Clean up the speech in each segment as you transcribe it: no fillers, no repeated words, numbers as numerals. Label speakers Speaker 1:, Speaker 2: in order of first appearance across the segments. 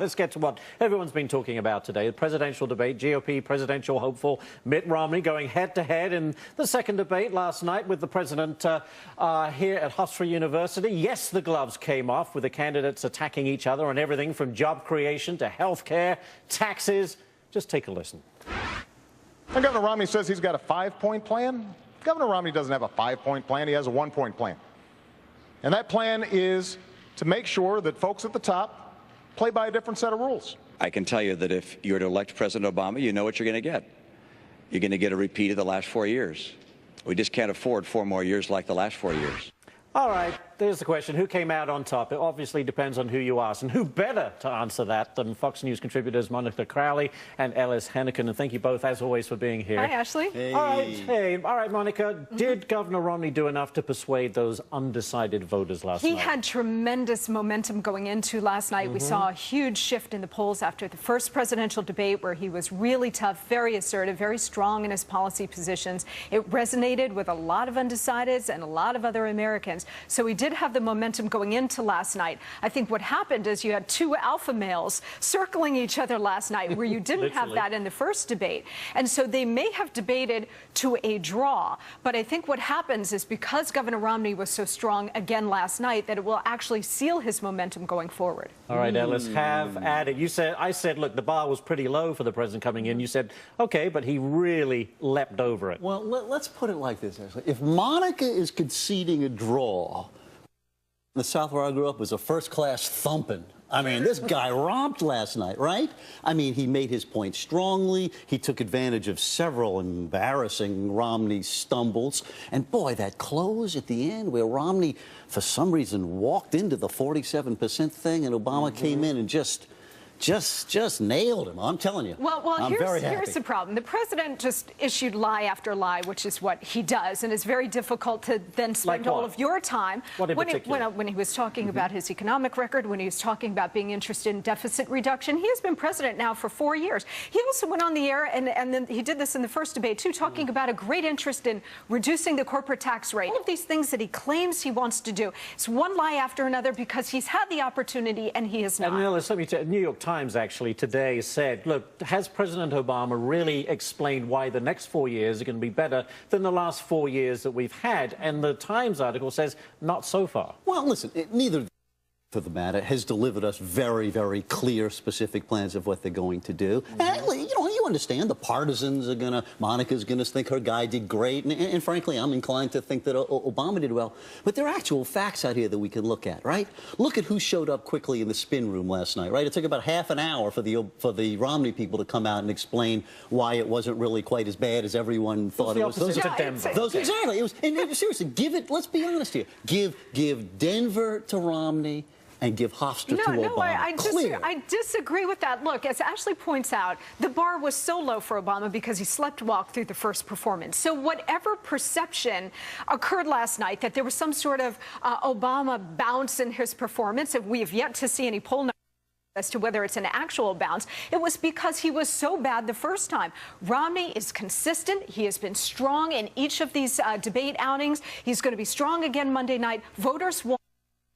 Speaker 1: Let's get to what everyone's been talking about today, the presidential debate. GOP presidential hopeful Mitt Romney going head-to-head in the second debate last night with the president here at Hofstra University. Yes, the gloves came off with the candidates attacking each other on everything from job creation to health care, taxes. Just take a listen.
Speaker 2: And Governor Romney says he's got a 5-point plan. Governor Romney doesn't have a 5-point plan. He has a 1-point plan. And that plan is to make sure that folks at the top play by a different set of rules.
Speaker 3: I can tell you that if you were to elect President Obama, you know what you're going to get. You're going to get a repeat of the last 4 years. We just can't afford 4 more years like the last 4 years.
Speaker 1: All right, there's the question. Who came out on top? It obviously depends on who you ask. And who better to answer that than Fox News contributors Monica Crowley and Ellis Henican. And thank you both, as always, for being here.
Speaker 4: Hi, Ashley.
Speaker 1: Hey. All right, Monica. Did Governor Romney do enough to persuade those undecided voters last night?
Speaker 4: He had tremendous momentum going into last night. We saw a huge shift in the polls after the first presidential debate where he was really tough, very assertive, very strong in his policy positions. It resonated with a lot of undecideds and a lot of other Americans. So he did have the momentum going into last night. I think what happened is you had 2 alpha males circling each other last night where you didn't have that in the first debate. And so they may have debated to a draw. But I think what happens is because Governor Romney was so strong again last night that it will actually seal his momentum going forward.
Speaker 1: All right, Ellis, have at it. I said, look, the bar was pretty low for the president coming in. You said, okay, but he really leapt over it.
Speaker 5: Well, let's put it like this, actually. If Monica is conceding a draw, the South where I grew up was a first-class thumping. I mean, this guy romped last night, right? I mean, he made his point strongly. He took advantage of several embarrassing Romney stumbles. And boy, that close at the end where Romney, for some reason, walked into the 47% thing and Obama came in and just nailed him. I'm telling you.
Speaker 4: Well, here's the problem. The president just issued lie after lie, which is what he does, and it's very difficult to then spend all of your time. When he was talking about his economic record, when he was talking about being interested in deficit reduction, he has been president now for 4 years. He also went on the air, and then he did this in the first debate too, talking about a great interest in reducing the corporate tax rate. All of these things that he claims he wants to do. It's one lie after another because he's had the opportunity and he has not.
Speaker 1: And let me tell you, New York Times actually today said, look, has President Obama really explained why the next 4 years are going to be better than the last 4 years that we've had? And the Times article says, not so far.
Speaker 5: Well, listen, neither for the matter has delivered us very, very clear, specific plans of what they're going to do. And, you understand the partisans are going to, Monica's going to think her guy did great. And frankly, I'm inclined to think that Obama did well. But there are actual facts out here that we can look at, right? Look at who showed up quickly in the spin room last night, right? It took about half an hour for the Romney people to come out and explain why it wasn't really quite as bad as everyone thought it was. Exactly. It was, and seriously, let's be honest here. Give Denver to Romney and give Hofstra to Obama.
Speaker 4: I disagree with that. Look, as Ashley points out, the bar was so low for Obama because he slept-walked through the first performance. So whatever perception occurred last night that there was some sort of Obama bounce in his performance, and we have yet to see any poll numbers as to whether it's an actual bounce, it was because he was so bad the first time. Romney is consistent. He has been strong in each of these debate outings. He's going to be strong again Monday night. Voters want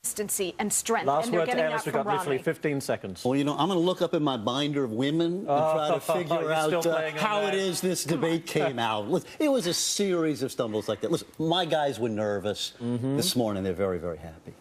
Speaker 4: consistency and strength.
Speaker 1: Last
Speaker 4: and they're
Speaker 1: word to
Speaker 4: getting
Speaker 1: Ellis.
Speaker 4: that
Speaker 1: We've
Speaker 4: from
Speaker 1: got literally
Speaker 4: Romney.
Speaker 1: 15 seconds.
Speaker 5: Well, I'm going to look up in my binder of women and try to figure out how it is this debate came out. Listen, it was a series of stumbles like that. Listen, my guys were nervous. This morning, they're very, very happy.